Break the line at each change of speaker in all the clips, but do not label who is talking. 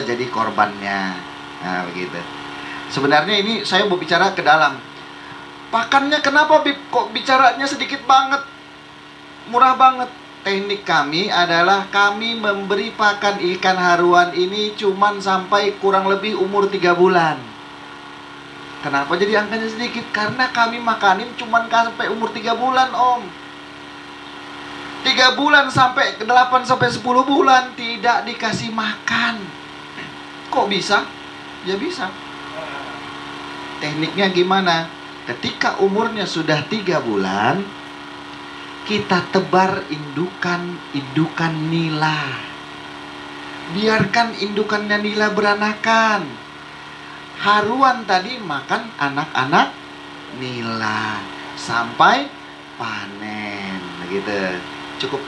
jadi korbannya. Nah, begitu. Sebenarnya ini saya mau bicara ke dalam. Pakannya kenapa kok bicaranya sedikit banget? Murah banget. Teknik kami adalah kami memberi pakan ikan haruan ini cuman sampai kurang lebih umur 3 bulan. Kenapa jadi angkanya sedikit? Karena kami makanin cuman sampai umur 3 bulan, Om. 3 bulan sampai 8 sampai 10 bulan tidak dikasih makan. Kok bisa? Ya bisa. Tekniknya gimana? Ketika umurnya sudah 3 bulan, kita tebar indukan nila. Biarkan indukannya nila beranakan. Haruan tadi makan anak-anak nila sampai panen. Begitu. Cukup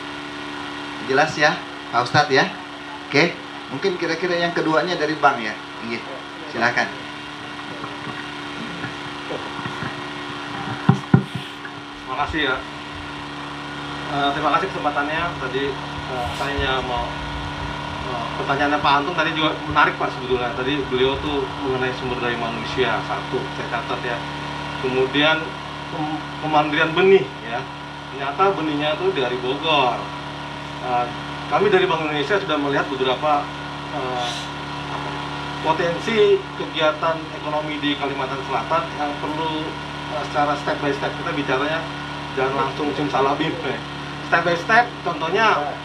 jelas ya, Pak Ustadz ya? Oke, mungkin kira-kira yang keduanya dari Bang ya. Silakan.
Terima kasih ya. Terima kasih kesempatannya. Tadi saya mau pertanyaannya Pak Antung tadi juga menarik Pak sebetulnya. Tadi beliau tuh mengenai sumber daya manusia satu, saya catat ya. Kemudian kemandirian benih ya. Ternyata benihnya tuh dari Bogor. Kami dari Bank Indonesia sudah melihat beberapa potensi kegiatan ekonomi di Kalimantan Selatan yang perlu secara step by step. Kita bicaranya jangan langsung simsalabim. Step by step, contohnya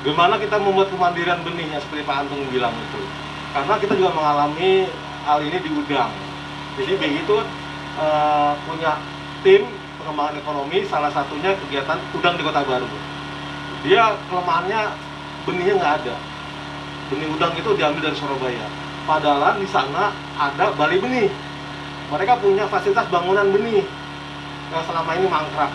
gimana kita membuat kemandirian benihnya seperti Pak Antung bilang itu. Karena kita juga mengalami hal ini di Udang. Jadi BI itu punya tim pengembangan ekonomi, salah satunya kegiatan udang di Kota Baru. Dia kelemahannya benihnya nggak ada. Benih udang itu diambil dari Surabaya. Padahal di sana ada balai benih. Mereka punya fasilitas bangunan benih yang selama ini mangkrak.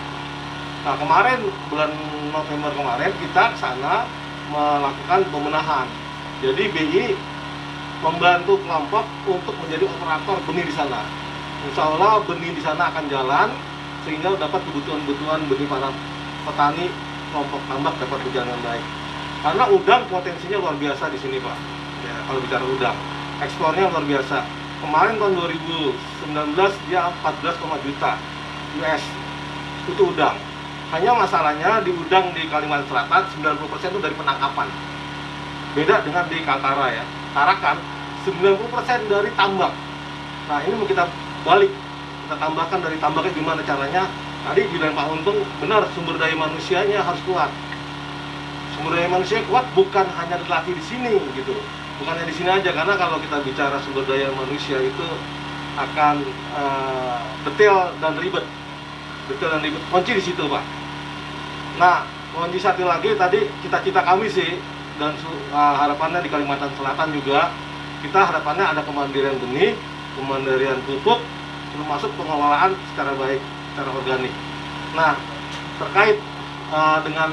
Nah, kemarin bulan November kemarin kita ke sana melakukan pembenahan. Jadi BI membantu kelompok untuk menjadi operator benih di sana. Insya Allah benih di sana akan jalan sehingga dapat kebutuhan benih para petani kelompok tambak dapat berjalan dengan baik. Karena udang potensinya luar biasa di sini Pak. Ya, kalau bicara udang, ekspornya luar biasa. Kemarin tahun 2019 dia 14,5 juta US itu udang. Hanya masalahnya di udang di Kalimantan Selatan 90% itu dari penangkapan. Beda dengan di Kaltara ya. Tarakan 90% dari tambak. Nah ini mau kita balik, kita tambahkan dari tambaknya gimana caranya. Tadi bilang Pak Untung benar, sumber daya manusianya harus kuat. Sumber daya manusia kuat bukan hanya dilatih di sini gitu. Bukan hanya di sini aja, karena kalau kita bicara sumber daya manusia itu akan detail dan ribet. Detail dan ribet. Kunci di situ Pak. Nah, kunci satu lagi tadi cita-cita kami sih dan harapannya di Kalimantan Selatan juga kita harapannya ada kemandirian benih, kemandirian pupuk, termasuk pengelolaan secara baik, secara organik. Nah, terkait dengan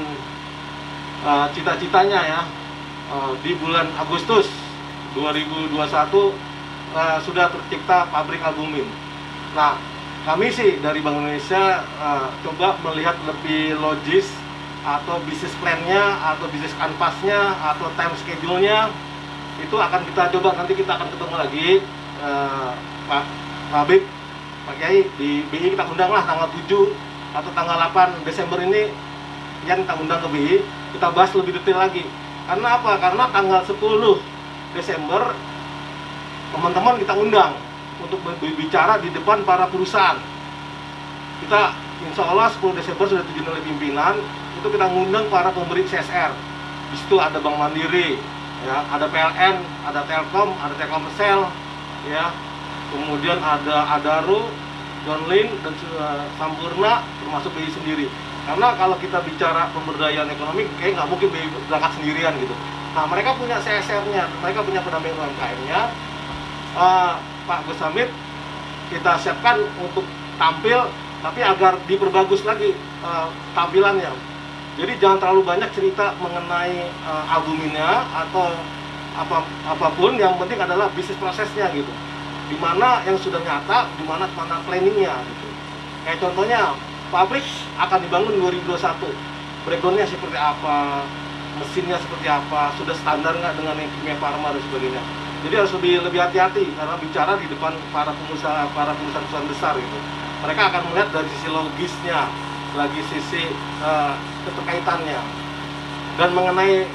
cita-citanya ya, di bulan Agustus 2021 sudah tercipta pabrik albumin. Nah, kami sih dari Bank Indonesia coba melihat lebih logis atau bisnis plan-nya atau bisnis canvas-nya atau time schedule-nya itu akan kita coba, nanti kita akan ketemu lagi Pak Habib, Pak Kiai di BI kita undang lah tanggal 7 atau tanggal 8 Desember ini yang kita undang ke BI, kita bahas lebih detail lagi. Karena apa? Karena tanggal 10 Desember teman-teman kita undang untuk berbicara di depan para perusahaan. Kita insya Allah 10 Desember sudah ditunjuk oleh pimpinan, itu kita ngundang para pemberi CSR. Di situ ada Bank Mandiri, ya, ada PLN, ada Telkom, ada Telkomsel, ya, kemudian ada Adaro, Johnlin dan Sampurna, termasuk BI sendiri. Karena kalau kita bicara pemberdayaan ekonomi, kayak nggak mungkin BI berangkat sendirian gitu. Nah, mereka punya CSR-nya, mereka punya pendamping UMKM-nya. Pak Gus Hamid kita siapkan untuk tampil, tapi agar diperbagus lagi tampilannya. Jadi jangan terlalu banyak cerita mengenai albuminnya atau apapun, yang penting adalah bisnis prosesnya gitu. Dimana yang sudah nyata, dimana planningnya gitu. Kayak contohnya pabrik akan dibangun 2021, breakdownnya seperti apa, mesinnya seperti apa, sudah standar nggak dengan yang Kimia Farma dan sebagainya. Jadi harus lebih hati-hati karena bicara di depan para perusahaan besar gitu. Mereka akan melihat dari sisi logisnya, lagi sisi keterkaitannya. Dan mengenai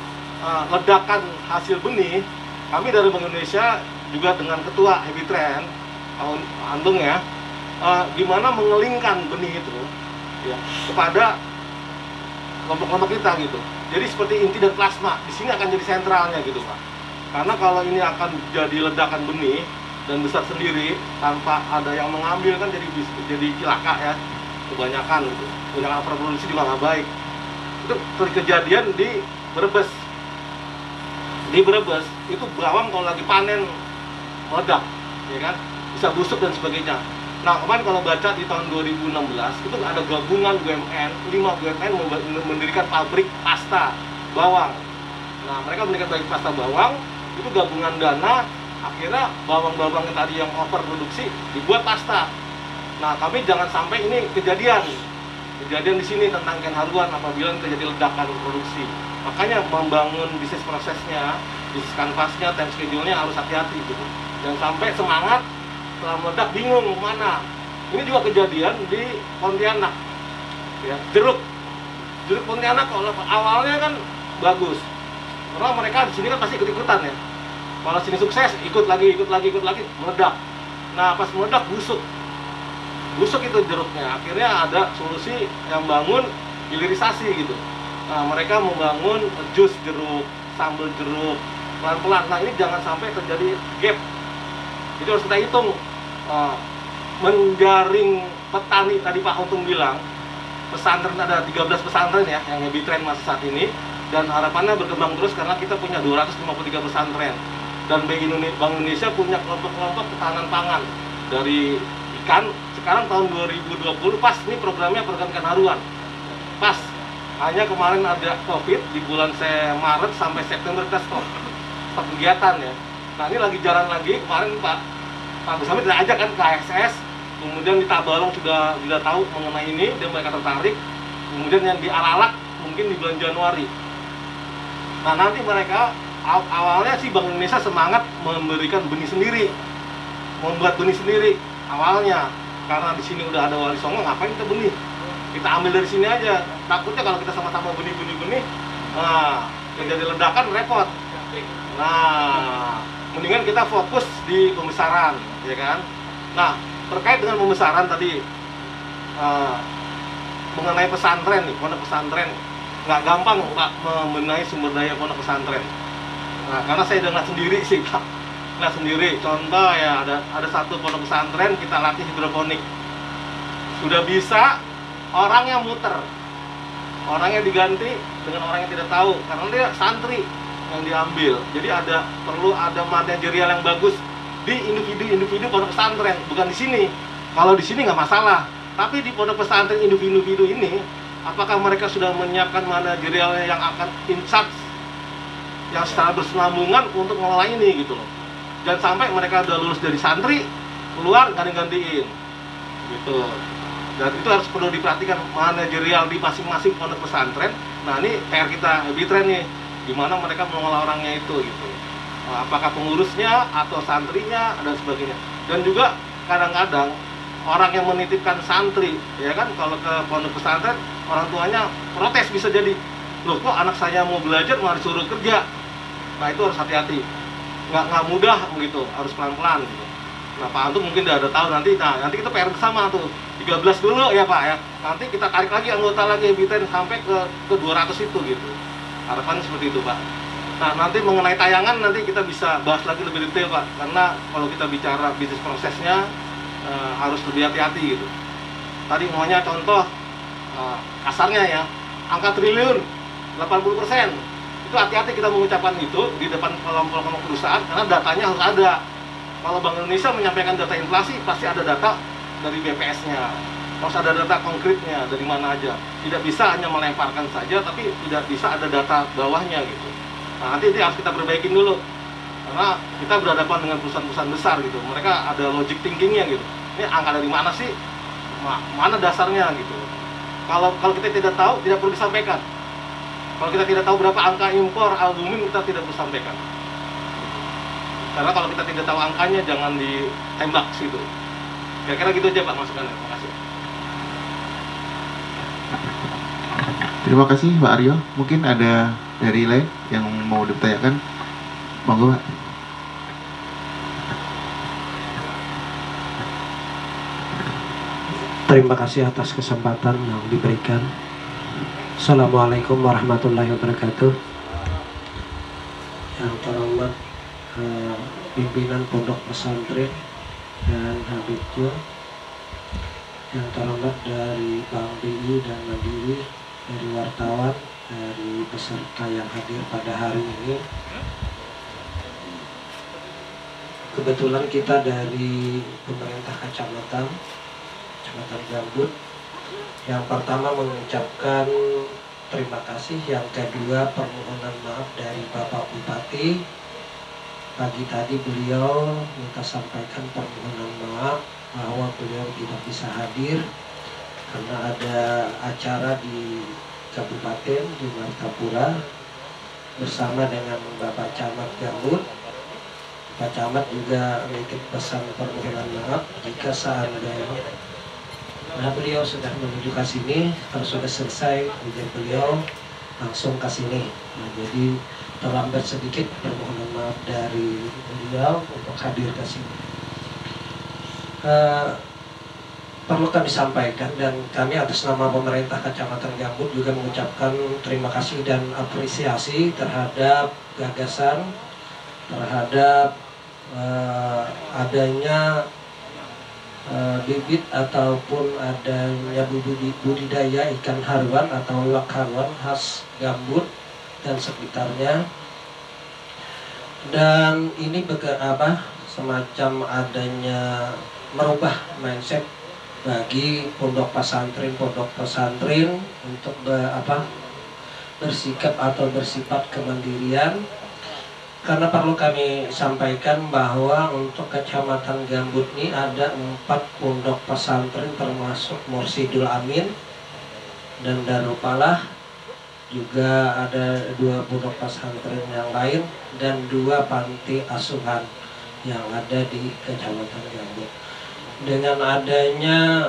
ledakan hasil benih, kami dari Bank Indonesia juga dengan Ketua Happy Trend, Andung ya, gimana mengelingkan benih itu ya kepada kelompok-kelompok kita gitu. Jadi seperti inti dan plasma di sini akan jadi sentralnya gitu Pak. Karena kalau ini akan jadi ledakan benih dan besar sendiri tanpa ada yang mengambil kan jadi cilaka ya, kebanyakan gitu. Kebanyakan produksi juga nggak baik. Itu kejadian di Brebes. Di Brebes itu bawang kalau lagi panen meledak, ya kan, bisa busuk dan sebagainya. Nah kemarin kalau baca di tahun 2016 itu ada gabungan BUMN, 5 BUMN mendirikan pabrik pasta bawang. Nah mereka mendirikan pabrik pasta bawang, itu gabungan dana, akhirnya bawang-bawang yang tadi yang overproduksi dibuat pasta. Nah kami jangan sampai ini kejadian di sini tentang ikan haruan apabila terjadi ledakan produksi. Makanya membangun bisnis prosesnya, bisnis kanvasnya, time schedule-nya harus hati-hati gitu. Jangan sampai semangat setelah meledak bingung mana. Ini juga kejadian di Pontianak. Ya, jeruk Pontianak kalau awalnya kan bagus. Karena mereka di sini kan pasti ikut-ikutan ya. Kalau sini sukses, ikut lagi meledak. Nah, pas meledak busuk itu jeruknya. Akhirnya ada solusi yang bangun hilirisasi gitu. Nah, mereka membangun jus jeruk, sambal jeruk, pelan-pelan. Nah, ini jangan sampai terjadi gap. Jadi harus kita hitung menjaring petani tadi Pak Untung bilang, pesantren ada 13 pesantren ya yang Happy Trend masih saat ini, dan harapannya berkembang terus karena kita punya 253 pesantren. Dan Bank Indonesia punya kelompok-kelompok ketahanan pangan dari ikan. Sekarang tahun 2020 pas ini programnya program ikan haruan. Pas hanya kemarin ada Covid di bulan Maret sampai September kita stop kegiatan ya. Nah ini lagi jalan lagi, kemarin Pak Bersama tidak ajak kan ke ASS, kemudian di Tabalong sudah tahu mengenai ini dan mereka tertarik. Kemudian yang di Alalak mungkin di bulan Januari. Nah nanti mereka awalnya sih Bank Indonesia semangat memberikan benih sendiri, membuat benih sendiri awalnya, karena di sini udah ada Wali Songo, ngapain kita benih? Kita ambil dari sini aja. Takutnya kalau kita sama-sama benih, nah yang jadi ledakan repot. Nah, mendingan kita fokus di pembesaran, ya kan? Nah, terkait dengan pembesaran tadi mengenai pesantren nih, pondok pesantren nggak gampang Pak membenahi sumber daya pondok pesantren. Nah, karena saya dengar sendiri sih Pak, lihat sendiri. Contoh ya ada satu pondok pesantren kita latih hidroponik, sudah bisa orangnya muter, orangnya diganti dengan orang yang tidak tahu karena dia santri yang diambil. Jadi perlu ada manajerial yang bagus di individu pondok pesantren, bukan di sini. Kalau di sini nggak masalah, tapi di pondok pesantren individu ini, apakah mereka sudah menyiapkan manajerialnya yang akan in charge, yang secara bersenambungan untuk mengelola ini gitu loh. Jangan sampai mereka udah lulus dari santri, keluar ganti-gantiin gitu. Dan itu harus perlu diperhatikan manajerial di masing-masing pondok pesantren. Nah ini PR kita Happy Trend nih, gimana mereka mengelola orangnya itu gitu. Apakah pengurusnya atau santrinya dan sebagainya. Dan juga kadang-kadang orang yang menitipkan santri, ya kan, kalau ke pondok pesantren orang tuanya protes bisa jadi, loh kok anak saya mau belajar malah disuruh kerja. Nah itu harus hati-hati, nggak mudah begitu, harus pelan-pelan gitu. Nah Pak Antum mungkin udah tahu nanti kita PR bersama tuh 13 dulu ya Pak ya, nanti kita tarik lagi anggota lagi Happy Trend sampai ke 200 itu gitu. Harapannya seperti itu Pak. Nah nanti mengenai tayangan nanti kita bisa bahas lagi lebih detail Pak, karena kalau kita bicara bisnis prosesnya harus lebih hati-hati gitu. Tadi maunya contoh kasarnya ya, angka triliun 80%, itu hati-hati kita mengucapkan itu di depan kelompok perusahaan karena datanya harus ada. Kalau Bank Indonesia menyampaikan data inflasi pasti ada data dari BPS-nya, harus ada data konkretnya dari mana aja. Tidak bisa hanya melemparkan saja, tapi tidak bisa ada data bawahnya gitu. Nah nanti harus kita perbaikin dulu, karena kita berhadapan dengan perusahaan-perusahaan besar gitu. Mereka ada logic thinkingnya gitu. Ini angka dari mana sih? Mana dasarnya gitu. Kalau kita tidak tahu, tidak perlu disampaikan. Kalau kita tidak tahu berapa angka impor albumin, kita tidak bisa sampaikan. Karena kalau kita tidak tahu angkanya, jangan ditembak situ. Kira-kira gitu aja Pak masukannya. Terima kasih.
Terima kasih Pak Aryo. Mungkin ada dari lain yang mau ditanyakan. Monggo Pak.
Terima kasih atas kesempatan yang diberikan. Assalamualaikum warahmatullahi wabarakatuh. Yang terhormat pimpinan Pondok Pesantren dan Habib Jo, yang terhormat dari Bank BI dan Mandiri, dari wartawan, dari peserta yang hadir pada hari ini. Kebetulan kita dari pemerintah Kecamatan Gambut. Yang pertama mengucapkan terima kasih, yang kedua permohonan maaf dari Bapak Bupati. Pagi tadi beliau minta sampaikan permohonan maaf bahwa beliau tidak bisa hadir karena ada acara di Kabupaten di Martapura bersama dengan Bapak Camat Gambut. Pak Camat juga menitip pesan permohonan maaf jika seandainya beliau sudah menuju ke sini, kalau sudah selesai ujian beliau langsung ke sini. Jadi terlambat sedikit, permohonan maaf dari beliau untuk hadir ke sini. Perlu kami sampaikan, dan kami atas nama pemerintah Kecamatan Gambut juga mengucapkan terima kasih dan apresiasi terhadap gagasan, terhadap adanya bibit ataupun adanya budidaya ikan haruan atau lak haruan khas Gambut dan sekitarnya. Dan ini semacam adanya merubah mindset bagi pondok pesantren untuk bersikap atau bersifat kemandirian. Karena perlu kami sampaikan bahwa untuk Kecamatan Gambut ini ada 4 pondok pesantren termasuk Mursidul Amin dan Darul Falah, juga ada 2 pondok pesantren yang lain dan 2 panti asuhan yang ada di Kecamatan Gambut. Dengan adanya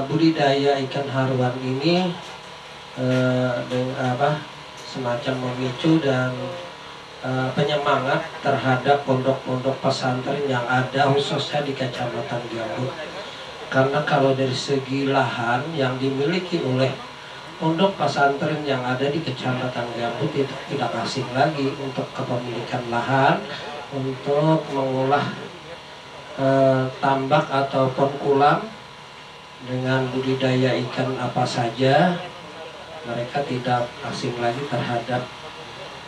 budidaya ikan haruan ini semacam memicu dan penyemangat terhadap pondok-pondok pesantren yang ada khususnya di Kecamatan Gambut. Karena kalau dari segi lahan yang dimiliki oleh pondok pesantren yang ada di Kecamatan Gambut itu tidak asing lagi untuk kepemilikan lahan untuk mengolah tambak ataupun kolam dengan budidaya ikan apa saja. Mereka tidak asing lagi terhadap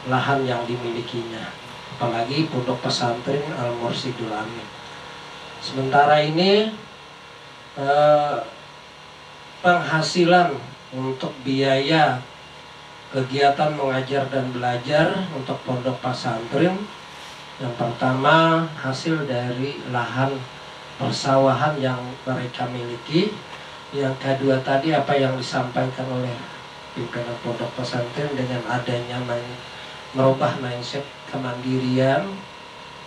lahan yang dimilikinya, apalagi pondok pesantren Al-Mursidul Amin. Sementara ini penghasilan untuk biaya kegiatan mengajar dan belajar untuk pondok pesantren, yang pertama hasil dari lahan persawahan yang mereka miliki, yang kedua tadi apa yang disampaikan oleh pimpinan pondok pesantren dengan adanya merubah mindset kemandirian,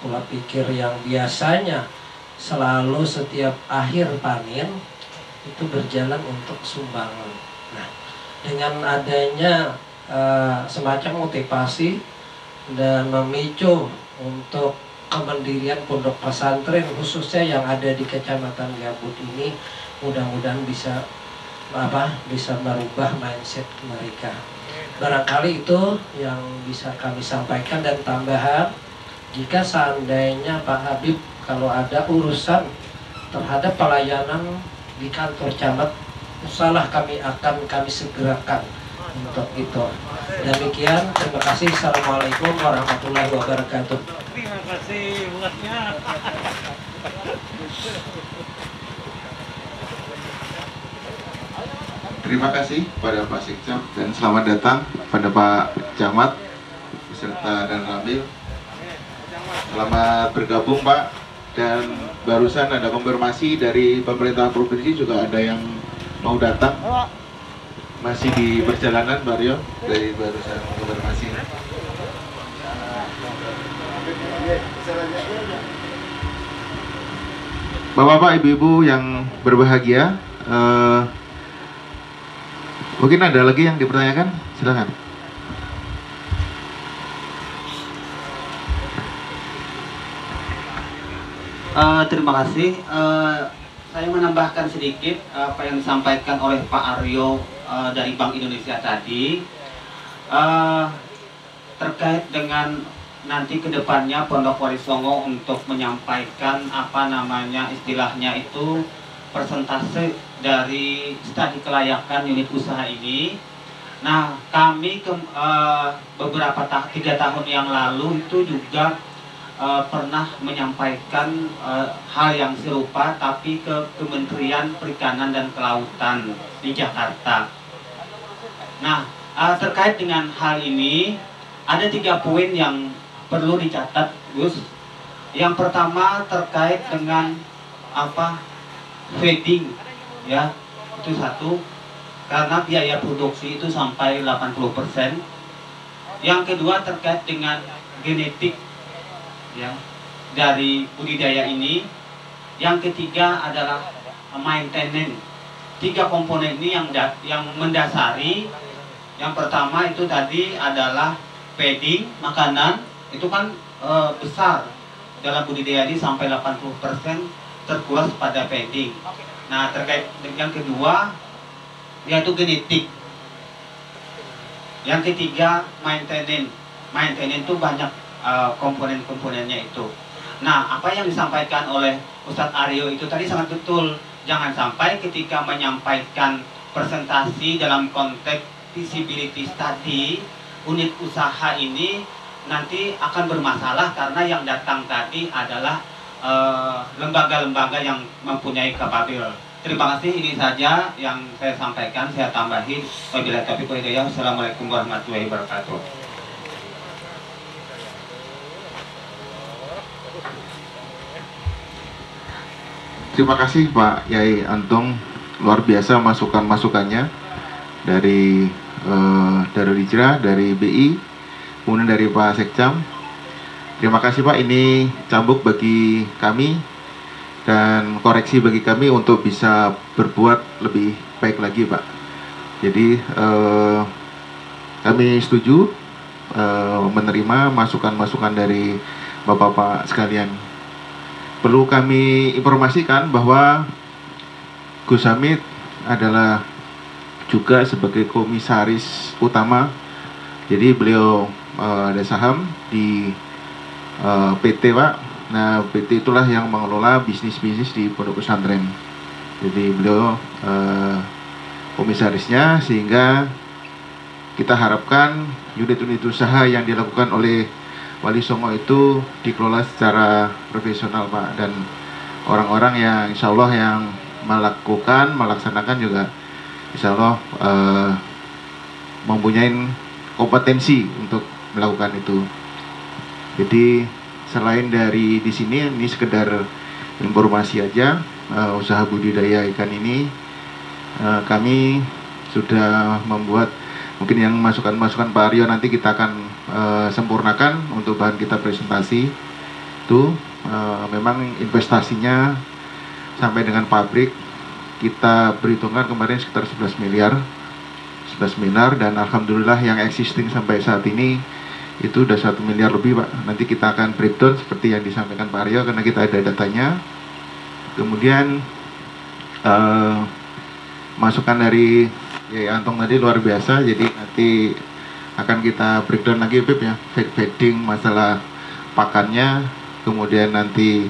pola pikir yang biasanya selalu setiap akhir panen itu berjalan untuk sumbangan. Nah, dengan adanya semacam motivasi dan memicu untuk kemandirian pondok pesantren khususnya yang ada di Kecamatan Gambut ini, mudah-mudahan bisa merubah mindset mereka. Barangkali itu yang bisa kami sampaikan, dan tambahan, jika seandainya Pak Habib kalau ada urusan terhadap pelayanan di kantor camat, usahalah kami segerakan untuk itu. Demikian, terima kasih. Assalamualaikum warahmatullahi wabarakatuh.
Terima kasih buatnya.
Terima kasih pada Pak Sekcam dan selamat datang pada Pak Camat beserta dan Ramil. Selamat bergabung Pak, dan barusan ada konfirmasi dari pemerintah provinsi juga ada yang mau datang.
masih di perjalanan Pak Aryo dari barusan konfirmasi. Bapak-bapak, ibu-ibu yang berbahagia, mungkin ada lagi yang dipertanyakan, silakan.
Terima kasih. Saya menambahkan sedikit apa yang disampaikan oleh Pak Aryo dari Bank Indonesia tadi terkait dengan nanti kedepannya Pondok Wali Songo untuk menyampaikan apa namanya istilahnya itu persentase dari studi kelayakan unit usaha ini. Nah, kami beberapa 3 tahun yang lalu itu juga pernah menyampaikan hal yang serupa tapi ke Kementerian Perikanan dan Kelautan di Jakarta. Nah, terkait dengan hal ini ada 3 poin yang perlu dicatat, Gus. Yang pertama terkait dengan feeding, ya, itu satu, karena biaya produksi itu sampai 80%. Yang kedua terkait dengan genetik, ya, dari budidaya ini. Yang ketiga adalah maintenance. 3 komponen ini yang mendasari. Yang pertama itu tadi adalah feeding, makanan, itu kan besar dalam budidaya ini sampai 80% terkuras pada feeding. Nah, terkait yang kedua yaitu genetik. Yang ketiga maintenance. Maintenance itu banyak komponen-komponennya itu. Nah, apa yang disampaikan oleh Ustadz Aryo itu tadi sangat betul. Jangan sampai ketika menyampaikan presentasi dalam konteks feasibility study unit usaha ini nanti akan bermasalah karena yang datang tadi adalah lembaga-lembaga yang mempunyai kapabel. Terima kasih, ini saja yang saya sampaikan, saya tambahin. Wabillahi taufiq wal hidayah. Wassalamualaikum warahmatullahi wabarakatuh.
Terima kasih Pak Yai Antung, luar biasa masukan-masukannya dari Darul Hijrah, dari BI, kemudian dari Pak Sekcam. Terima kasih Pak, ini cambuk bagi kami dan koreksi bagi kami untuk bisa berbuat lebih baik lagi Pak. Jadi kami setuju menerima masukan-masukan dari Bapak-bapak sekalian. Perlu kami informasikan bahwa Gus Hamid adalah juga sebagai komisaris utama. Jadi beliau ada saham di PT Pak. Nah, PT itulah yang mengelola bisnis-bisnis di pondok pesantren. Jadi beliau komisarisnya, sehingga kita harapkan unit-unit usaha yang dilakukan oleh Wali Songo itu dikelola secara profesional Pak, dan orang-orang yang insya Allah yang melaksanakan juga insya Allah mempunyai kompetensi untuk melakukan itu. Jadi selain dari di sini, ini sekedar informasi aja, usaha budidaya ikan ini kami sudah membuat, mungkin yang masukan-masukan Pak Aryo nanti kita akan sempurnakan untuk bahan kita presentasi. Itu memang investasinya sampai dengan pabrik kita perhitungkan kemarin sekitar 11 miliar, dan alhamdulillah yang existing sampai saat ini itu udah 1 miliar lebih Pak. Nanti kita akan breakdown seperti yang disampaikan Pak Aryo karena kita ada datanya. Kemudian masukan dari Yai Antung tadi luar biasa, jadi nanti akan kita breakdown lagi Beb ya, feeding, masalah pakannya, kemudian nanti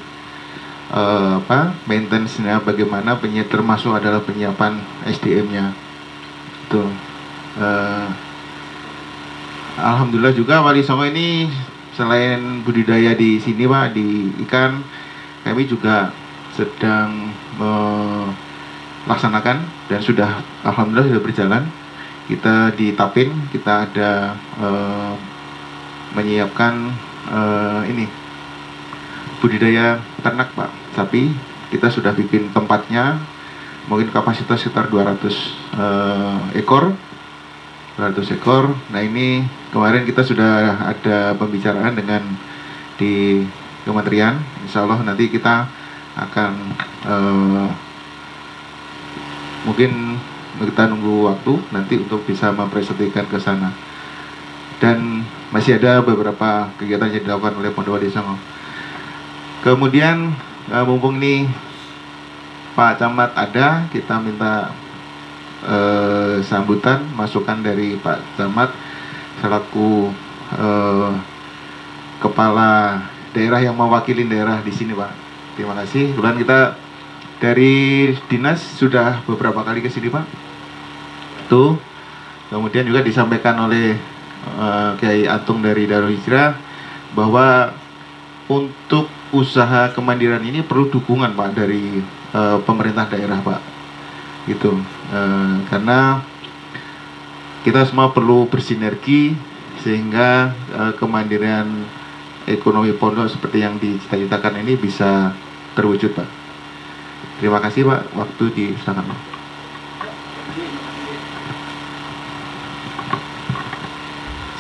maintenance-nya bagaimana, termasuk adalah penyiapan SDM-nya. Itu alhamdulillah juga Wali Songo ini selain budidaya di sini Pak, di ikan, kami juga sedang melaksanakan dan sudah alhamdulillah sudah berjalan. Kita di Tapin kita ada menyiapkan ini budidaya ternak Pak, sapi. Kita sudah bikin tempatnya mungkin kapasitas sekitar 200 ekor. 200 ekor. Nah ini kemarin kita sudah ada pembicaraan dengan di kementerian. Insya Allah nanti kita akan mungkin kita nunggu waktu nanti untuk bisa mempresentasikan ke sana. Dan masih ada beberapa kegiatan yang dilakukan oleh Pondok Wadi Songo. Kemudian mumpung ini Pak Camat ada, kita minta sambutan masukan dari Pak Camat selaku kepala daerah yang mewakili daerah di sini, Pak. Terima kasih. Kemudian kita dari dinas sudah beberapa kali ke sini, Pak. Tuh. Kemudian juga disampaikan oleh Kiai Antung dari Darul Hijrah bahwa untuk usaha kemandirian ini perlu dukungan, Pak, dari pemerintah daerah, Pak. Gitu. Karena kita semua perlu bersinergi sehingga kemandirian ekonomi pondok seperti yang dicita-citakan ini bisa terwujud, Pak. Terima kasih, Pak. Waktu disilakan, Pak.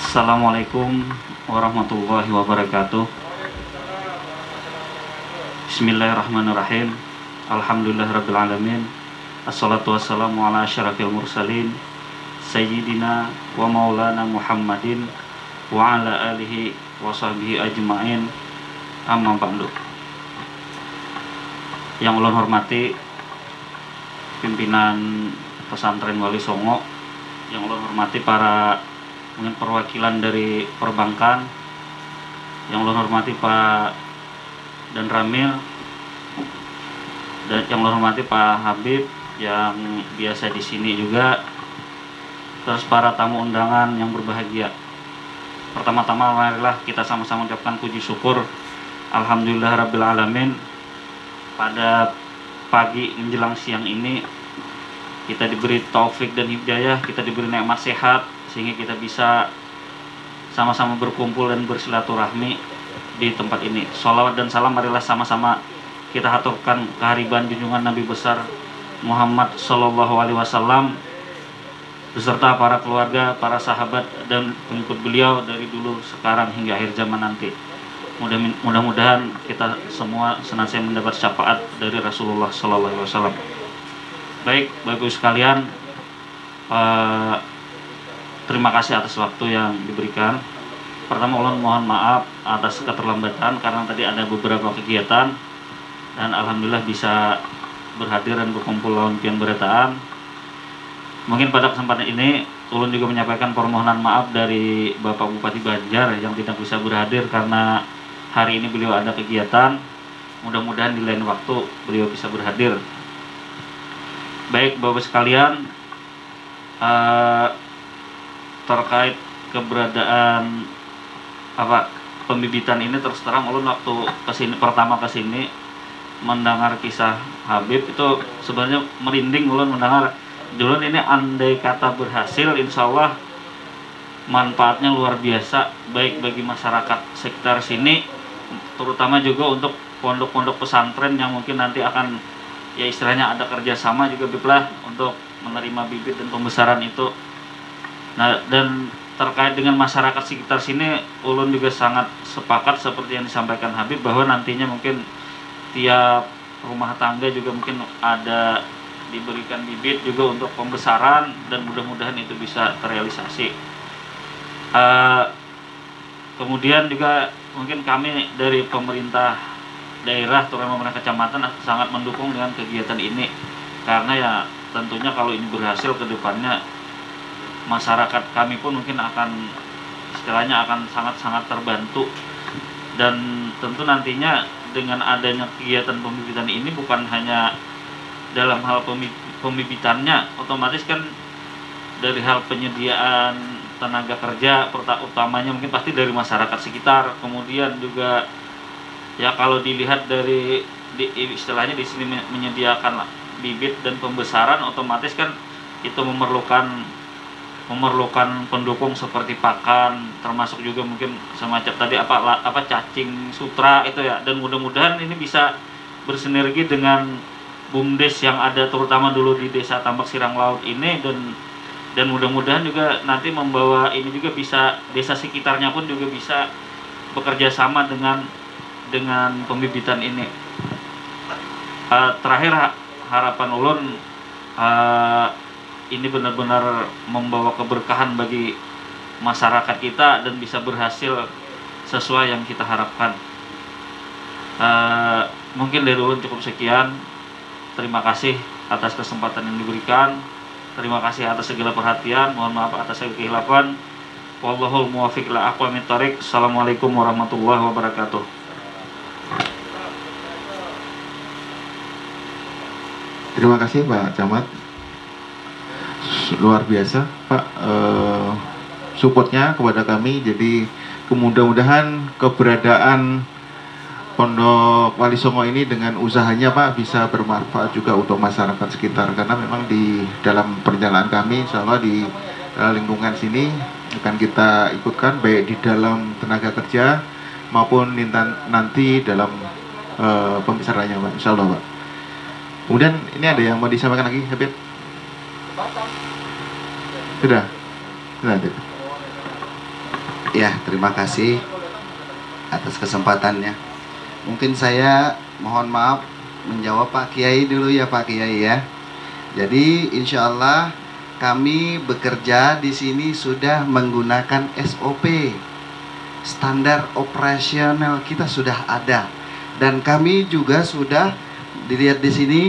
Assalamualaikum warahmatullahi wabarakatuh. Bismillahirrahmanirrahim. Alhamdulillahirrabbilalamin. Assalatu wassalamu ala asyrafil mursalin Sayyidina wa maulana Muhammadin wa ala alihi wa sahbihi ajma'in. Amma ba'du. Yang ulun hormati pimpinan pesantren Wali Songo, yang ulun hormati para mungkin perwakilan dari perbankan, yang ulun hormati Pak Dan Ramil, dan yang ulun hormati Pak Habib yang biasa di sini juga, terus para tamu undangan yang berbahagia. Pertama-tama marilah kita sama-sama ucapkan puji syukur Alhamdulillahirrabbilalamin, pada pagi menjelang siang ini kita diberi taufik dan hidayah, kita diberi nikmat sehat sehingga kita bisa sama-sama berkumpul dan bersilaturahmi di tempat ini. Sholawat dan salam marilah sama-sama kita haturkan kehariban junjungan Nabi besar Muhammad Sallallahu Alaihi Wasallam beserta para keluarga, para sahabat dan pengikut beliau dari dulu, sekarang hingga akhir zaman nanti. Mudah-mudahan kita semua senantiasa mendapat syafaat dari Rasulullah Sallallahu Alaihi Wasallam. Baik, Bapak Ibu sekalian, terima kasih atas waktu yang diberikan. Pertama, ulun mohon maaf atas keterlambatan karena tadi ada beberapa kegiatan dan alhamdulillah bisa berhadir dan berkumpul lawan pian berataan. Mungkin pada kesempatan ini ulun juga menyampaikan permohonan maaf dari Bapak Bupati Banjar yang tidak bisa berhadir karena hari ini beliau ada kegiatan. Mudah-mudahan di lain waktu beliau bisa berhadir. Baik, Bapak sekalian, terkait keberadaan pembibitan ini, terus terang ulun waktu pertama kesini mendengar kisah Habib itu sebenarnya merinding. Ulun mendengar dulu ini andai kata berhasil, insya Allah manfaatnya luar biasa baik bagi masyarakat sekitar sini, terutama juga untuk pondok-pondok pesantren yang mungkin nanti akan ya istilahnya ada kerjasama juga Biblah untuk menerima bibit dan pembesaran itu. Nah, dan terkait dengan masyarakat sekitar sini, ulun juga sangat sepakat seperti yang disampaikan Habib bahwa nantinya mungkin tiap rumah tangga juga mungkin ada diberikan bibit juga untuk pembesaran dan mudah-mudahan itu bisa terrealisasi. Kemudian juga mungkin kami dari pemerintah daerah terutama pemerintah kecamatan sangat mendukung dengan kegiatan ini karena ya tentunya kalau ini berhasil ke depannya masyarakat kami pun mungkin akan istilahnya akan sangat-sangat terbantu, dan tentu nantinya dengan adanya kegiatan pembibitan ini bukan hanya dalam hal pembibitannya, otomatis kan dari hal penyediaan tenaga kerja utamanya mungkin pasti dari masyarakat sekitar. Kemudian juga ya kalau dilihat dari istilahnya di sini menyediakan bibit dan pembesaran, otomatis kan itu memerlukan pendukung seperti pakan, termasuk juga mungkin semacam tadi cacing sutra itu ya, dan mudah-mudahan ini bisa bersinergi dengan BUMDes yang ada terutama dulu di Desa Tambak Sirang Laut ini, dan mudah-mudahan juga nanti membawa ini juga bisa desa sekitarnya pun juga bisa bekerja sama dengan pembibitan ini. Terakhir harapan ulun ini benar-benar membawa keberkahan bagi masyarakat kita dan bisa berhasil sesuai yang kita harapkan. Mungkin dari ulun cukup sekian. Terima kasih atas kesempatan yang diberikan. Terima kasih atas segala perhatian. Mohon maaf atas segala kehilapan. Wallahul muwaffiq ila aqwamit thoriq. Assalamualaikum warahmatullahi wabarakatuh.
Terima kasih Pak Camat, luar biasa Pak supportnya kepada kami. Jadi mudah-mudahan keberadaan Pondok Wali Songo ini dengan usahanya Pak bisa bermanfaat juga untuk masyarakat sekitar, karena memang di dalam perjalanan kami insya Allah di lingkungan sini akan kita ikutkan baik di dalam tenaga kerja maupun nanti dalam pembicaranya Pak, insya Allah Pak. Kemudian ini ada yang mau disampaikan lagi, Habib? Sudah? Habib.
Ya, terima kasih atas kesempatannya. Mungkin saya mohon maaf menjawab Pak Kiai dulu ya Pak Kiai ya. Jadi insya Allah kami bekerja di sini sudah menggunakan SOP, standar operasional kita sudah ada, dan kami juga sudah dilihat di sini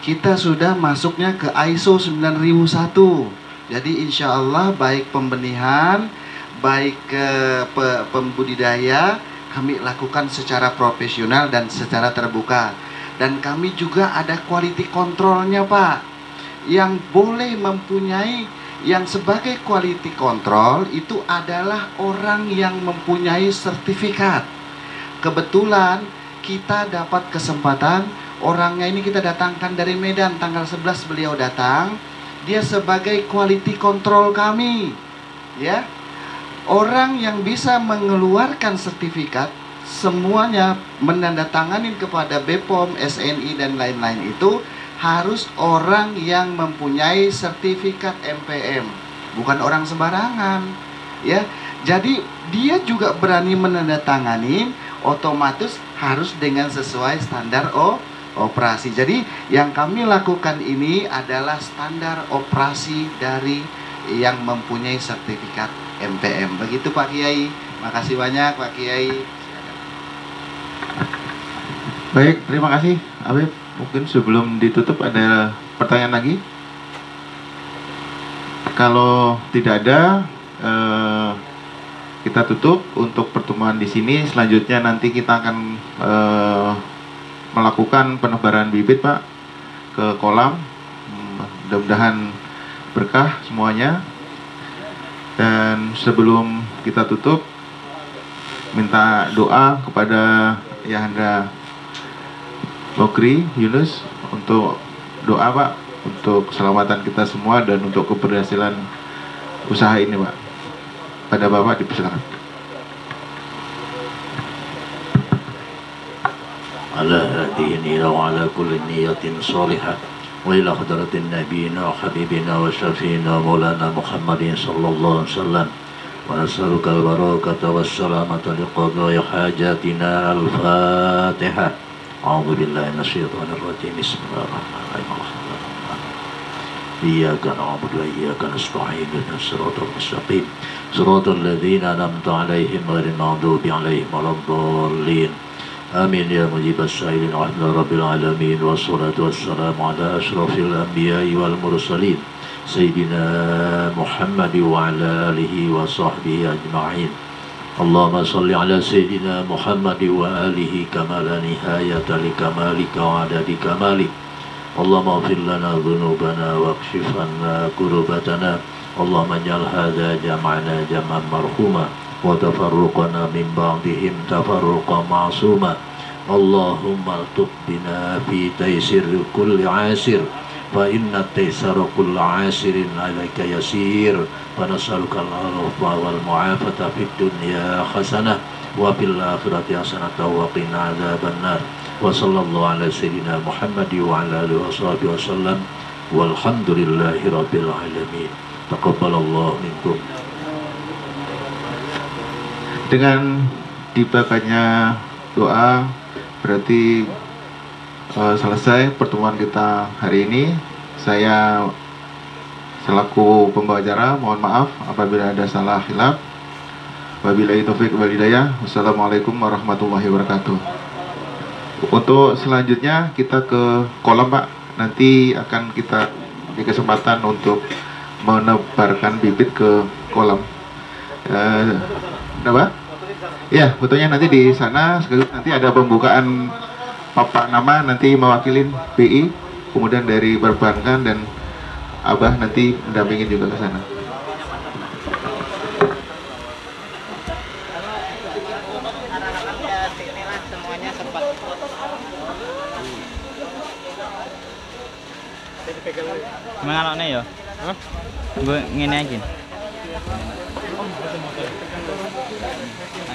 kita sudah masuknya ke ISO 9001. Jadi insya Allah baik pembenihan, baik ke pembudidaya kami lakukan secara profesional dan secara terbuka. Dan kami juga ada quality controlnya Pak, yang boleh mempunyai, yang sebagai quality control itu adalah orang yang mempunyai sertifikat. Kebetulan kita dapat kesempatan, orangnya ini kita datangkan dari Medan, tanggal 11 beliau datang. Dia sebagai quality control kami, ya. Orang yang bisa mengeluarkan sertifikat semuanya menandatangani kepada BPOM, SNI dan lain-lain itu harus orang yang mempunyai sertifikat MPM, bukan orang sembarangan, ya. Jadi dia juga berani menandatangani, otomatis harus dengan sesuai standar operasi. Jadi yang kami lakukan ini adalah standar operasi dari yang mempunyai sertifikat MPM. Begitu Pak Kiai. Makasih banyak Pak Kiai.
Baik, terima kasih Habib. Mungkin sebelum ditutup ada pertanyaan lagi? Kalau tidak ada, kita tutup untuk pertemuan di sini. Selanjutnya nanti kita akan melakukan penebaran bibit Pak ke kolam. Mudah-mudahan berkah semuanya. Dan sebelum kita tutup, minta doa kepada Yahanda Bokri Yunus untuk doa Pak, untuk keselamatan kita semua dan untuk keberhasilan usaha ini Pak. Pada Bapak dipersilakan.
Ala hadihi wa ala kulli niyatin salihah wa ila hadratin nabiyina wa habibina wa syafiina maulana Muhammadin sallallahu alaihi wasallam wa nas'aluka al-barakata was salamata liqadai hajatina al-Fatihah. A'udzu billahi minasyaitonir rajim. Bismillahirrahmanirrahim. Iyyaka na'budu wa iyyaka nasta'in ihdinas siratal mustaqim siratal ladzina an'amta 'alaihim ghairil maghdubi 'alaihim waladdallin. Amin ya mujibas sa'ilin alhamdulillahi rabbil alamin wassalatu wassalamu ala asyrafil anbiya'i wal mursalin sayyidina Muhammad wa ala alihi wa sahbihi ajma'in. Allahumma salli ala sayyidina Muhammad wa alihi kama la nihayata li kamalika wa adadi kamalik. Allahumma ighfir lana dhunubana wa kshif anna kurubatana. Allahumma ij'al hadha jam'ana jam'an marhuma wa tafarruqana min ba'dihim tafarruqan ma'suma. Allahumma altuf bina fi taysir kulli 'asir fa inna taysara kulli 'asirin 'alaika yasir. Wa nas'aluka al-'afwa wal mu'afata fid dunya hasanah wa fil akhirati hasanah wa qina 'adzaban nar. Wa sallallahu ala sayyidina Muhammad wa ala alihi wasallam. Walhamdulillahi rabbil alamin. Taqabbalallahu minkum.
Dengan dibacakannya doa berarti selesai pertemuan kita hari ini. Saya selaku pembawa acara mohon maaf apabila ada salah khilaf. Wabillahi taufiq wal hidayah. Wassalamualaikum warahmatullahi wabarakatuh. Untuk selanjutnya kita ke kolam, Pak. Nanti akan kita beri kesempatan untuk menebarkan bibit ke kolam. Apa? Ya, fotonya nanti di sana. Nanti ada pembukaan papan nama, nanti mewakilin BI, kemudian dari perbankan dan Abah nanti mendampingin juga ke sana.
Mengaloknya ya? Gue ngene aja.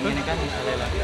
Ini kan misalnya lagi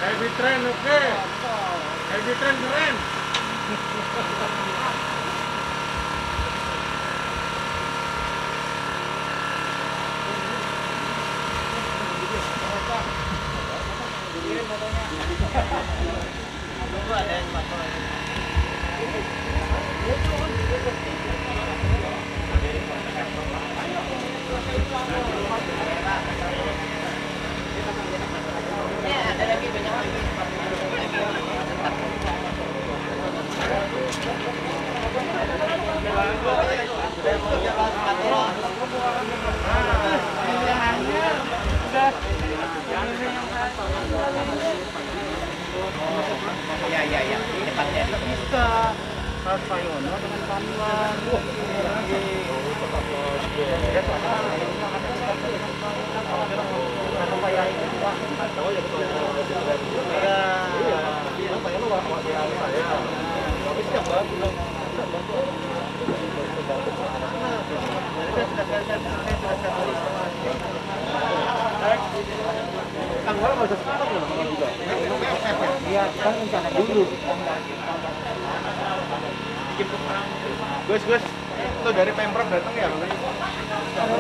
Heavy train, oke. Heavy train keren.
ya depannya bisa Sayono dengan Panuan. Iya, kan rencana dulu.
Gus, itu dari Pemprov datang ya?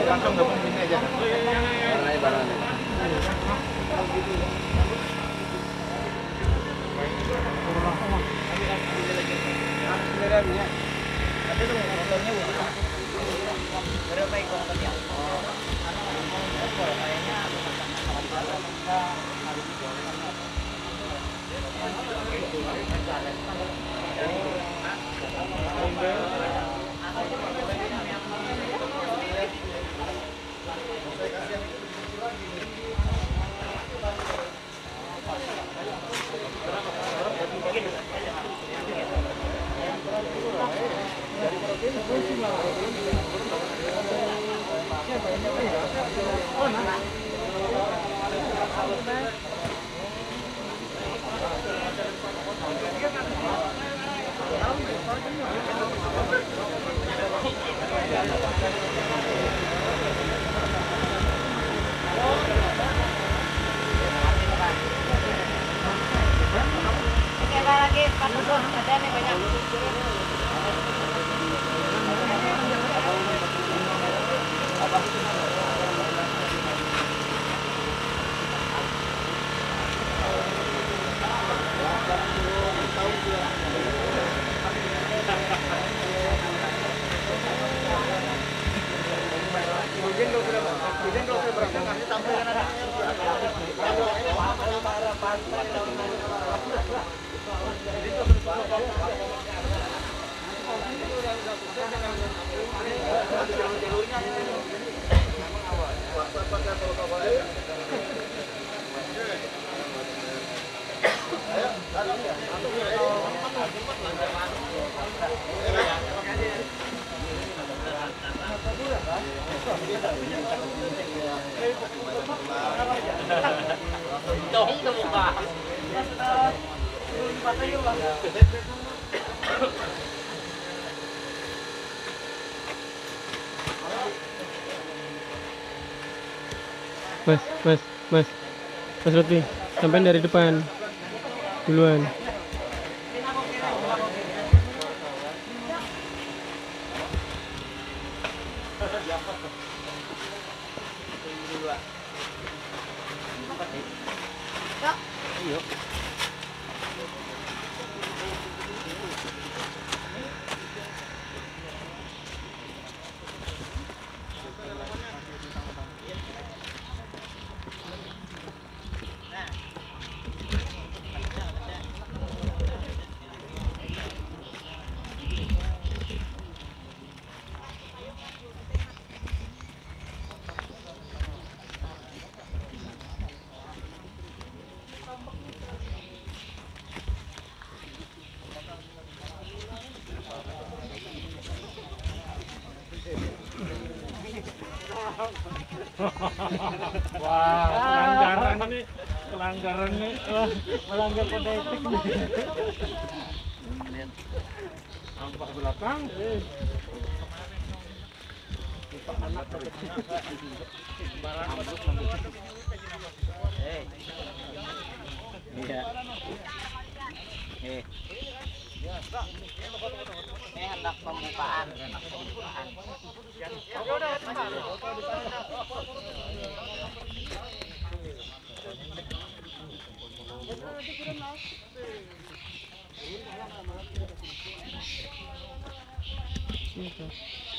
Langsung gabung sini aja.
Lagi ada nih banyak.
Mas Lutfi, sampai dari depan duluan.
Wah, pelanggaran ini, melanggar kode etik. Nampak belakang.
Iya.
Ini hendak pembukaan.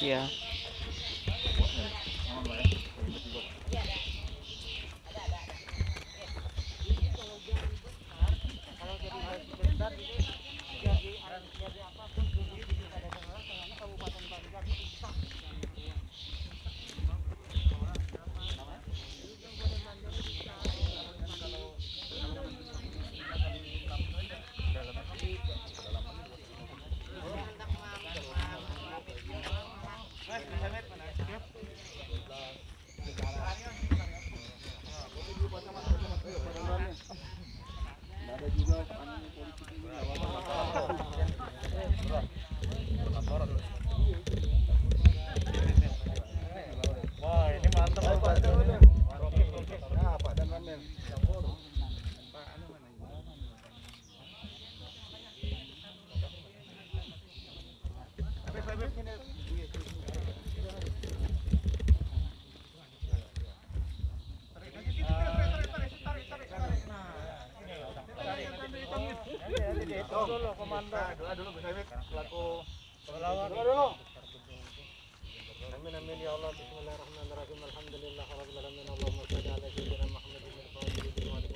Iya.
Wah, ini mantap Pak. Nah, Pak dan Ramel. Dulu komandan. Doa dulu selaku pahlawan. Doa dulu. Amin amin ya Allah. Bismillahirrahmanirrahim. Alhamdulillahirabbil alamin. Allahumma shalli ala sayyidina Muhammadin al-fatih wa ala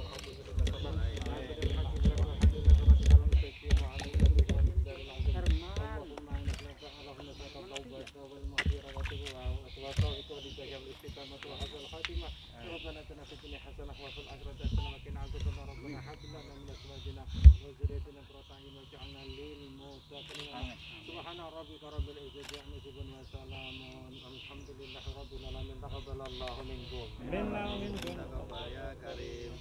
Subhana rabbika rabbil izzati amma yasifun wa salamun alhamdulillahirabbil alamin. Taqabbalallahu minkum. Ya karim.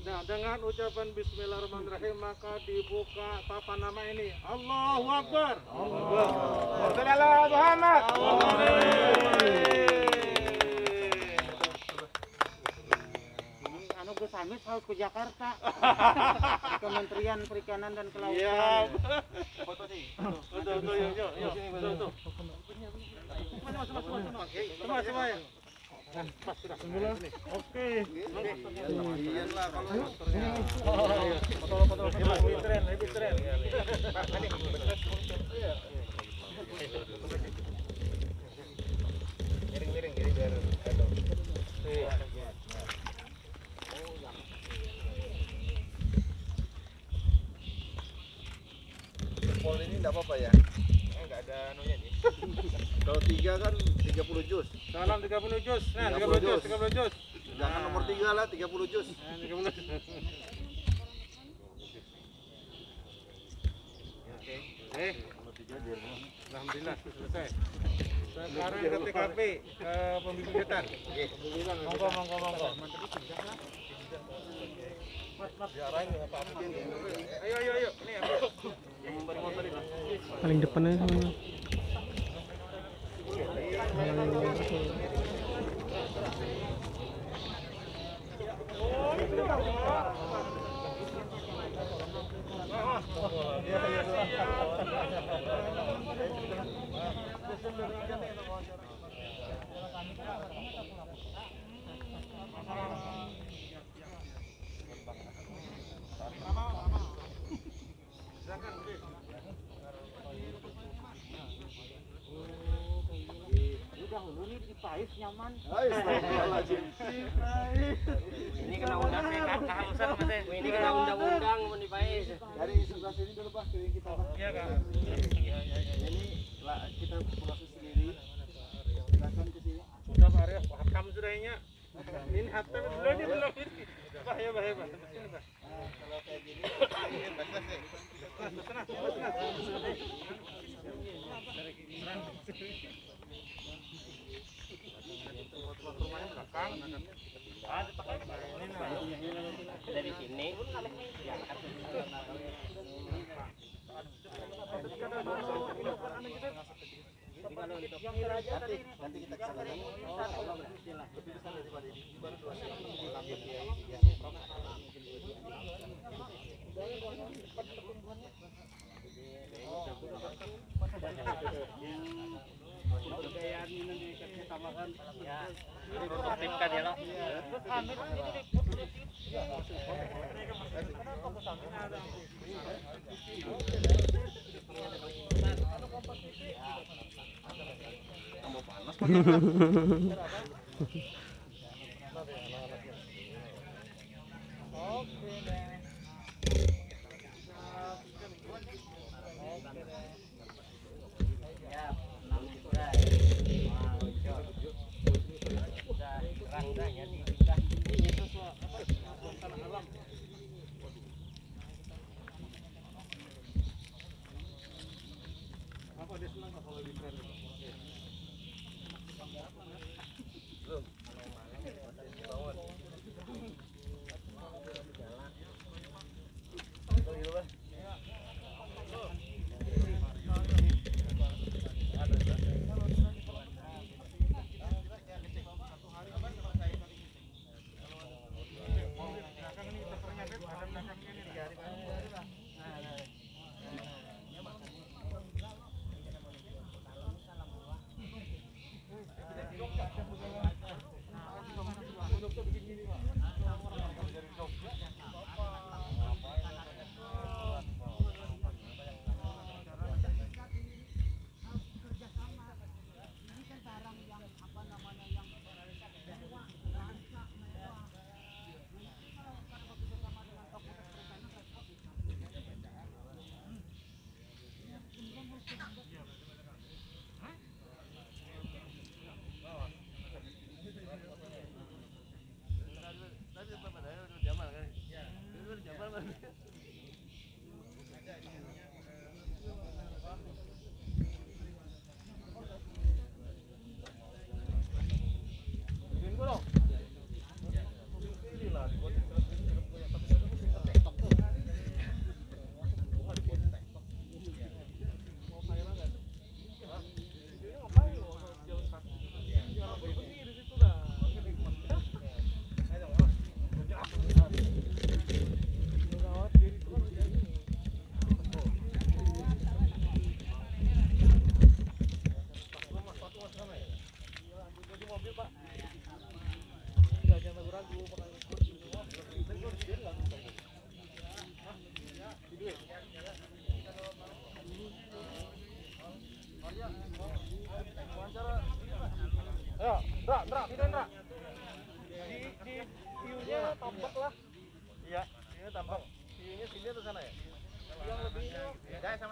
Nah, dengan ucapan bismillahirrahmanirrahim maka dibuka papan nama ini. Allahu Akbar. Allahu Muhammad.
Gus Hamis harus ke Jakarta. Kementerian Perikanan dan Kelautan.
Iya. Foto sih. Foto yuk. Semua ya. Pas sudah semula. Oke. Lumayan lah kalau foto. Lebih tren. Pak, ini. Miring biar Pol ini enggak apa-apa ya?
nggak ada anunya nih.
Kalau 3 kan 30 juz.
Salam 30 juz. Nah,
30 juz.
30 juz.
Jangan nomor 3 lah, 30 juz.
30. Oke. Alhamdulillah selesai. Sekarang ke TKP, ke pembibitan. Monggo, monggo, monggo. Ayo, ayo, ayo. Ini apa?
Paling depan aja sama.
Udah hulu nih di Pais nyaman.
Ini kena undang-undang kehalusan Mas. Ini kena undang-undang mau di Pais.
Dari sebelah sini dulu Pak, kiri kita Pak.
Iya, Kak.
Ini lah kita proses sendiri. Silakan ke sini.
Sudah Pak Arya, hakam sudah ini. Ini hatam belum ini belum ini. Bah ya, bah ya, bah. Sini, Bah.
Kalau kayak gini,
Dari sini.
nanti kita kesana.
Tertibkan ya loh.
Apa dia senang kalau di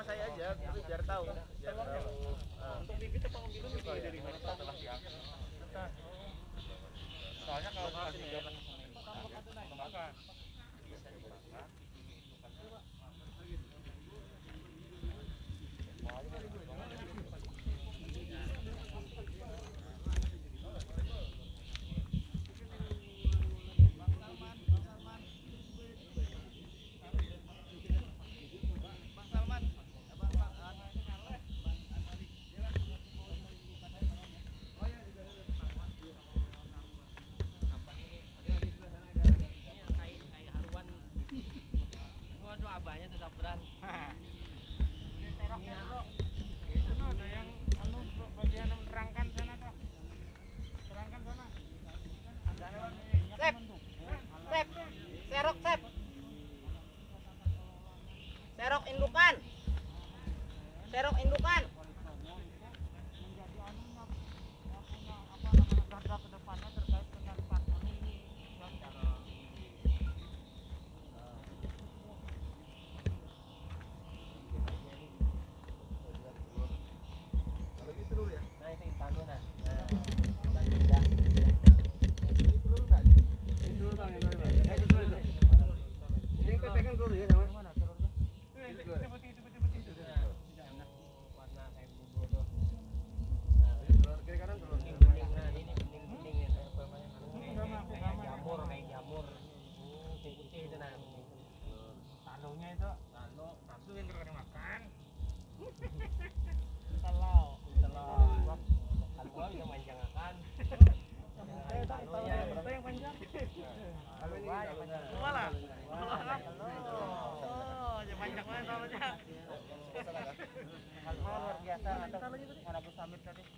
saya aja, biar tahu. Untuk bibit apa dulu dari mana setelah diangkat. Soalnya kalau masih jalan apa?
Abahnya tetap berat.
Ada yang bagian menerangkan sana tuh. Terangkan sana.
Sep. Sep. Serok sep. Serok indukan. Serok indukan.
Garda ke depannya terkait dengan pandemi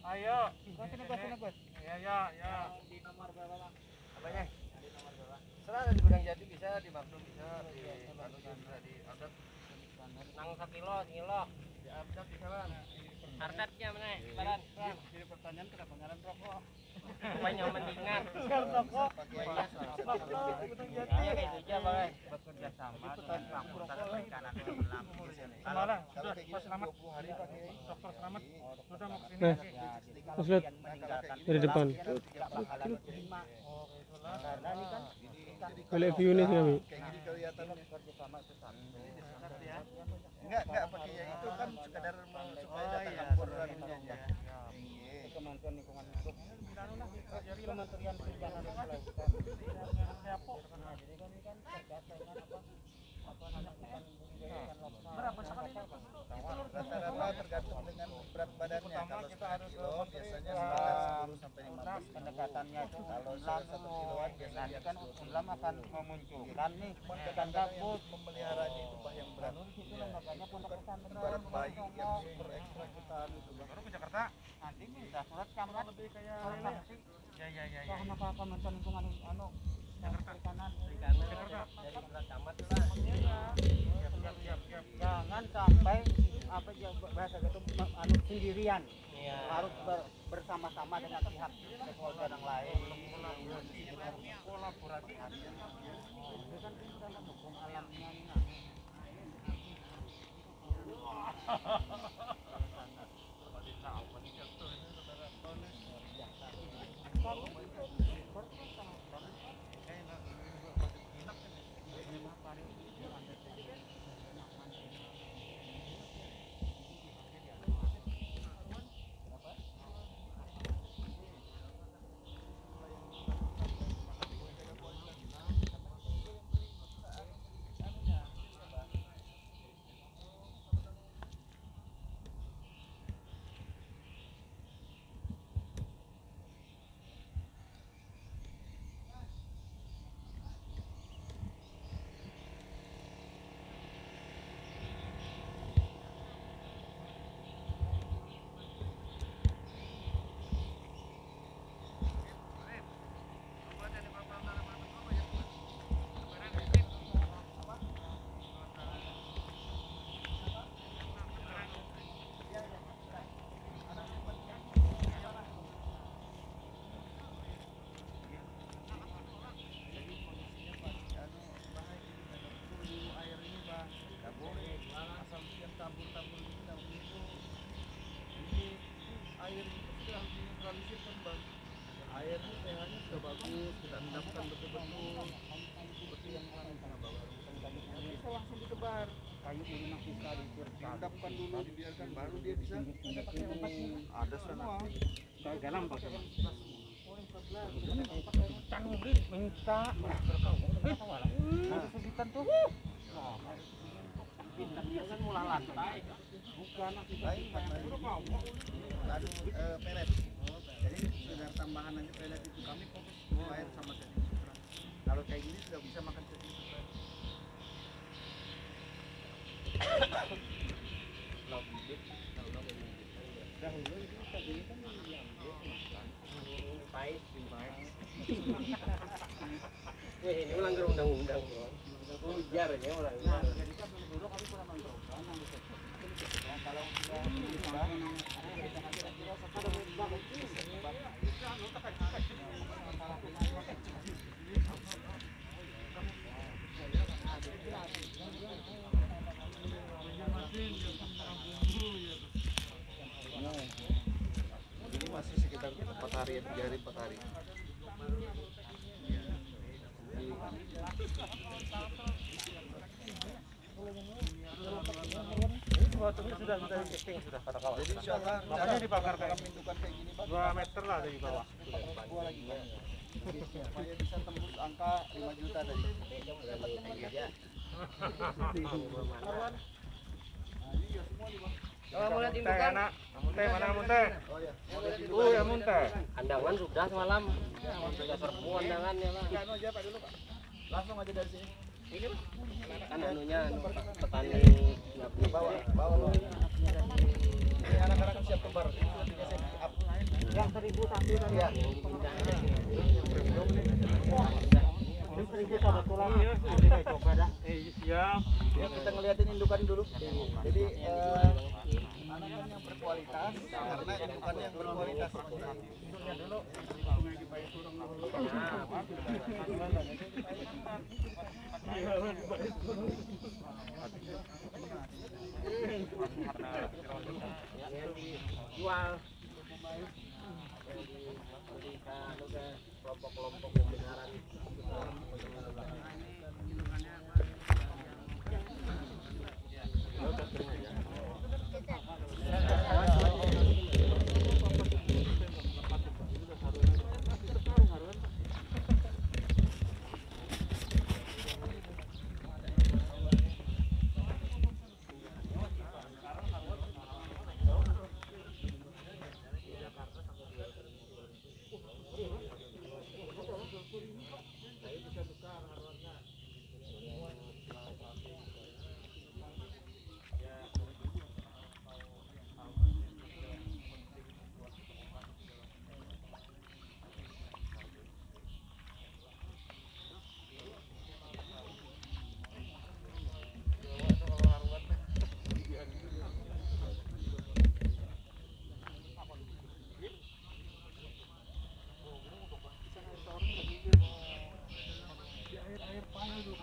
Ayo, Gus. Ya.
Di nomor berapa, Bang?
Apanya? Serah di Gudang Jati bisa, di Maksum bisa, di Anu bisa, di Ardat.
Nang 1 kilo, kilo.
Di Ardat bisa, Bang.
Ardatnya mana? Baran.
Jadi pertanyaan kenapa ngaran rokok?
Pokoknya mendingan.
Rokok. Rokok, Gudang Jati.
Ya kayak gitu ya, Bang. Bekerja sama dengan Fakultas Perikanan Selam.
Semalam, sudah Pak Selamat. Dokter Selamat sudah mau kesini.
Mas lihat dari depan.
Karena ini kan
Balik view nih kami.
kayak gini kelihatan kerjasama itu satu. Enggak pakai yang itu kan sekadar supaya data campur anunya. Kementerian Lingkungan Hidup. Kementerian Perikanan dan Kelautan. Jadi kan ini kan terkait dengan apa namanya ikan lokal. Berapa sekali rata-rata tergantung dengan berat badannya. Kalau 1 kilo biasanya sekitar 10 sampai 15. Pendekatannya itu kalau 1 kiloan biasanya kan Islam akan memunculkan nih ikan gabus memeliharanya itu yang berat. Itu lembaganya Pondok Pesantren barat bayi yang super ekstra jutaan itu. Baru ke Jakarta nanti bisa surat kamar lebih kayak sanksi. Ya. Sama Kementerian Lingkungan anu Perikanan Jakarta dari surat camat lah. Siap. Jangan sampai apa bahasa gitu anu sendirian. Harus bersama-sama dengan pihak stakeholder yang lain. Kolaborasi. Itu kan kita mendukung alamnya. teknis, kita endapkan betul-betul seperti yang kemarin kita bawa. Bisa langsung ditebar. Kayu ini masih sekali diendapkan dulu, dibiarkan baru dia bisa. Ada semua. Kayak garam pakai mas. Minta. Nanti segitan tuh. Bintangnya kan mulai lantai. Bukan baik ada pelet. Jadi sudah tambahan aja pelet itu kami fokus air sama setting substrat. Kalau kayak gini sudah bisa makan setting substrat. Dahulu itu tadi kan pahit. Wih, ini melanggar undang-undang. Ujar ya orang. Jadi kan dulu kami pernah mencoba kalau ini masih sekitar 4 hari, 3 hari, 4 hari. Sudah testing sudah kata kawan. Jadi insyaallah makanya dibakar kayak indukan kayak gini, Pak. 2 meter lah dari bawah. Gua lagi ya. Supaya bisa tembus angka 5 juta tadi.
Kalau mau lihat indukan, teh mana muntah?
Oh ya.
Ya muntah. Andangan sudah semalam. Sudah serbu andangannya, Pak.
Anu aja Pak dulu, Pak. Langsung aja dari sini.
Ini kan anunya petani
bawa. Ini anak-anak kan siap tebar. Yang 1000 satu tadi ya. Ini 1000 sama tulang. Ini coba dah. Siap. Ya kita ngeliatin indukan dulu. Jadi anakan yang berkualitas karena indukannya yang berkualitas. Induknya dulu.
jual kelompok-kelompok pembenaran.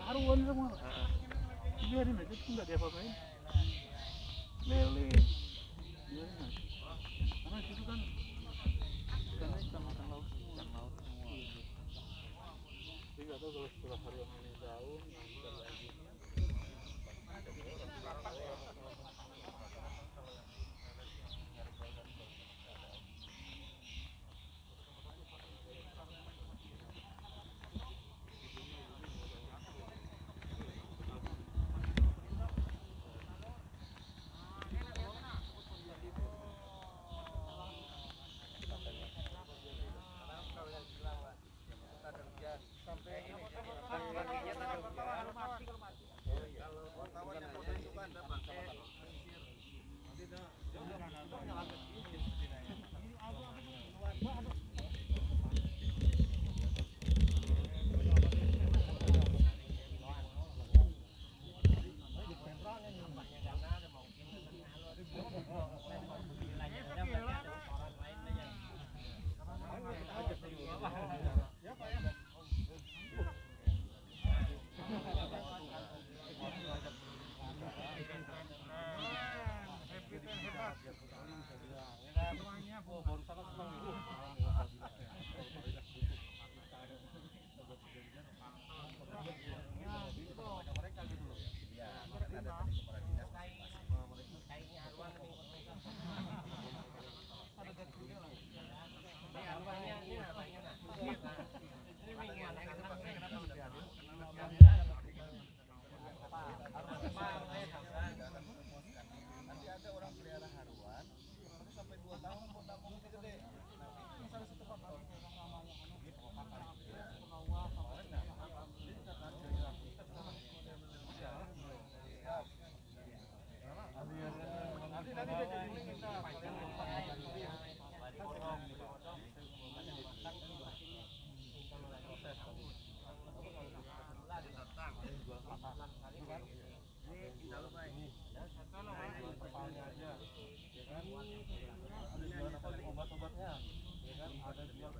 Haruan semua. Biarin aja itu nggak diapa-apain. Lele. Biarin aja. Karena itu kan ikannya ikan makan laut semua. Jadi nggak tahu kalau setelah harian ini daun, ikan lagi.
misalnya aja, ya kan?